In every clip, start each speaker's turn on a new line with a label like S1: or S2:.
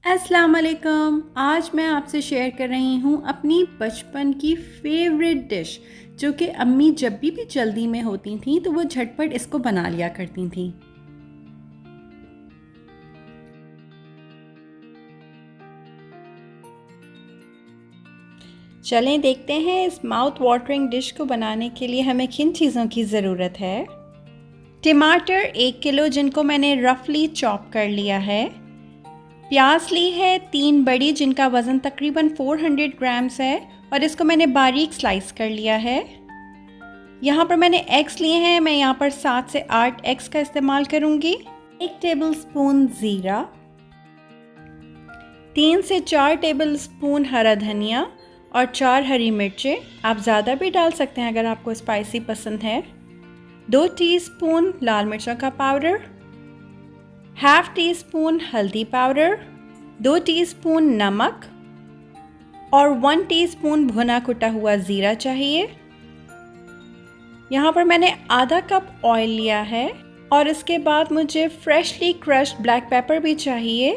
S1: अस्सलाम वालेकुम। आज मैं आपसे शेयर कर रही हूँ अपनी बचपन की फेवरेट डिश, जो कि अम्मी जब भी जल्दी में होती थी तो वो झटपट इसको बना लिया करती थी। चलें देखते हैं इस माउथ वाटरिंग डिश को बनाने के लिए हमें किन चीज़ों की ज़रूरत है। टमाटर 1 किलो जिनको मैंने रफली चॉप कर लिया है। प्याज ली है 3 बड़ी जिनका वज़न तकरीबन 400 ग्राम्स है और इसको मैंने बारीक स्लाइस कर लिया है। यहाँ पर मैंने एग्स लिए हैं, मैं यहाँ पर 7 से 8 एग्स का इस्तेमाल करूँगी। 1 टेबलस्पून ज़ीरा, 3 से 4 टेबलस्पून हरा धनिया और 4 हरी मिर्चें। आप ज़्यादा भी डाल सकते हैं अगर आपको स्पाइसी पसंद है। 2 टीस्पून लाल मिर्चों का पाउडर, हाफ टी स्पून हल्दी पाउडर, 2 टीस्पून नमक और 1 टीस्पून भुना कुटा हुआ ज़ीरा चाहिए। यहाँ पर मैंने आधा कप ऑयल लिया है और इसके बाद मुझे फ्रेशली क्रश्ड ब्लैक पेपर भी चाहिए,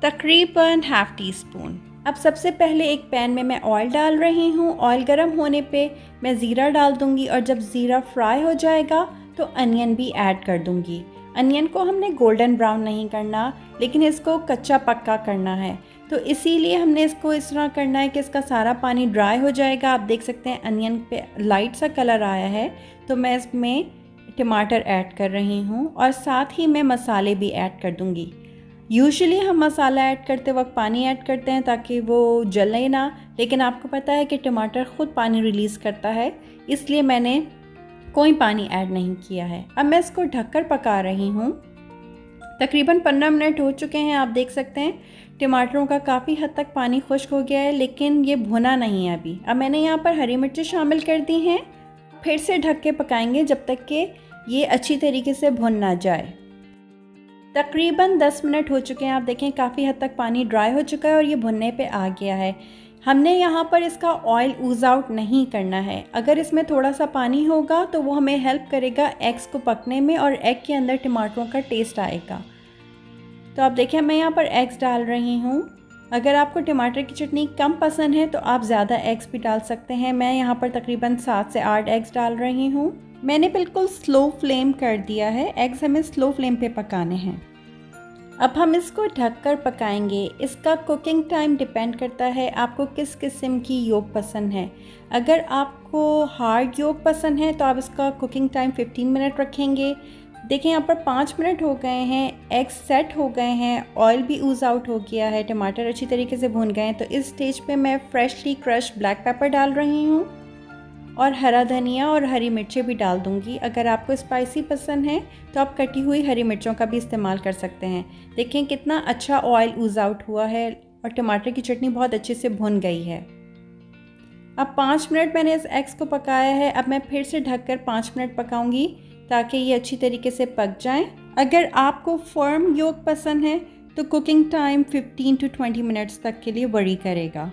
S1: तकरीबन हाफ टी स्पून। अब सबसे पहले एक पैन में मैं ऑयल डाल रही हूँ। ऑयल गर्म होने पे मैं ज़ीरा डाल दूँगी और जब ज़ीरा फ्राई हो जाएगा तो अनियन भी ऐड कर दूँगी। अनियन को हमने गोल्डन ब्राउन नहीं करना, लेकिन इसको कच्चा पक्का करना है, तो इसीलिए हमने इसको इस तरह करना है कि इसका सारा पानी ड्राई हो जाएगा। आप देख सकते हैं अनियन पे लाइट सा कलर आया है, तो मैं इसमें टमाटर ऐड कर रही हूँ और साथ ही मैं मसाले भी ऐड कर दूँगी। यूजुअली हम मसाला ऐड करते वक्त पानी ऐड करते हैं ताकि वो जले ना, लेकिन आपको पता है कि टमाटर ख़ुद पानी रिलीज़ करता है, इसलिए मैंने कोई पानी ऐड नहीं किया है। अब मैं इसको ढककर पका रही हूँ। तकरीबन 15 मिनट हो चुके हैं। आप देख सकते हैं टमाटरों का काफ़ी हद तक पानी खुश्क हो गया है, लेकिन ये भुना नहीं है अभी। अब मैंने यहाँ पर हरी मिर्चें शामिल कर दी हैं। फिर से ढक के पकाएंगे जब तक कि ये अच्छी तरीके से भुन ना जाए। तकरीबन 10 मिनट हो चुके हैं। आप देखें काफ़ी हद तक पानी ड्राई हो चुका है और ये भुनने पे आ गया है। हमने यहाँ पर इसका ऑयल ऊज़ आउट नहीं करना है। अगर इसमें थोड़ा सा पानी होगा तो वो हमें हेल्प करेगा एग्स को पकने में और एग के अंदर टमाटरों का टेस्ट आएगा। तो आप देखिए मैं यहाँ पर एग्स डाल रही हूँ। अगर आपको टमाटर की चटनी कम पसंद है तो आप ज़्यादा एग्स भी डाल सकते हैं। मैं यहाँ पर तकरीबन 7 से 8 एग्स डाल रही हूँ। मैंने बिल्कुल स्लो फ्लेम कर दिया है। एग्स हमें स्लो फ्लेम पे पकाने हैं। अब हम इसको ढककर पकाएंगे। इसका कुकिंग टाइम डिपेंड करता है आपको किस किस्म की योक पसंद है। अगर आपको हार्ड योक पसंद है तो आप इसका कुकिंग टाइम 15 मिनट रखेंगे। देखें यहाँ पर 5 मिनट हो गए हैं, एग्स सेट हो गए हैं, ऑयल भी ऊज़ आउट हो गया है, टमाटर अच्छी तरीके से भून गए हैं। तो इस स्टेज पे मैं फ्रेशली क्रश्ड ब्लैक पेपर डाल रही हूँ और हरा धनिया और हरी मिर्चें भी डाल दूंगी। अगर आपको स्पाइसी पसंद है तो आप कटी हुई हरी मिर्चों का भी इस्तेमाल कर सकते हैं। देखें कितना अच्छा ऑयल ऊज़ आउट हुआ है और टमाटर की चटनी बहुत अच्छे से भुन गई है। अब 5 मिनट मैंने इस एग्स को पकाया है। अब मैं फिर से ढककर 5 मिनट पकाऊंगी ताकि ये अच्छी तरीके से पक जाएं। अगर आपको फर्म योक पसंद है तो कुकिंग टाइम 15 to 20 मिनट्स तक के लिए वरी करेगा।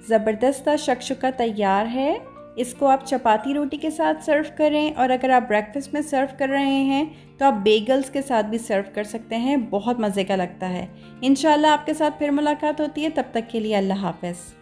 S1: ज़बरदस्त शक्शुका तैयार है। इसको आप चपाती रोटी के साथ सर्व करें और अगर आप ब्रेकफास्ट में सर्व कर रहे हैं तो आप बेगल्स के साथ भी सर्व कर सकते हैं। बहुत मज़े का लगता है। इंशाल्लाह आपके साथ फिर मुलाकात होती है। तब तक के लिए अल्लाह हाफ़िज़।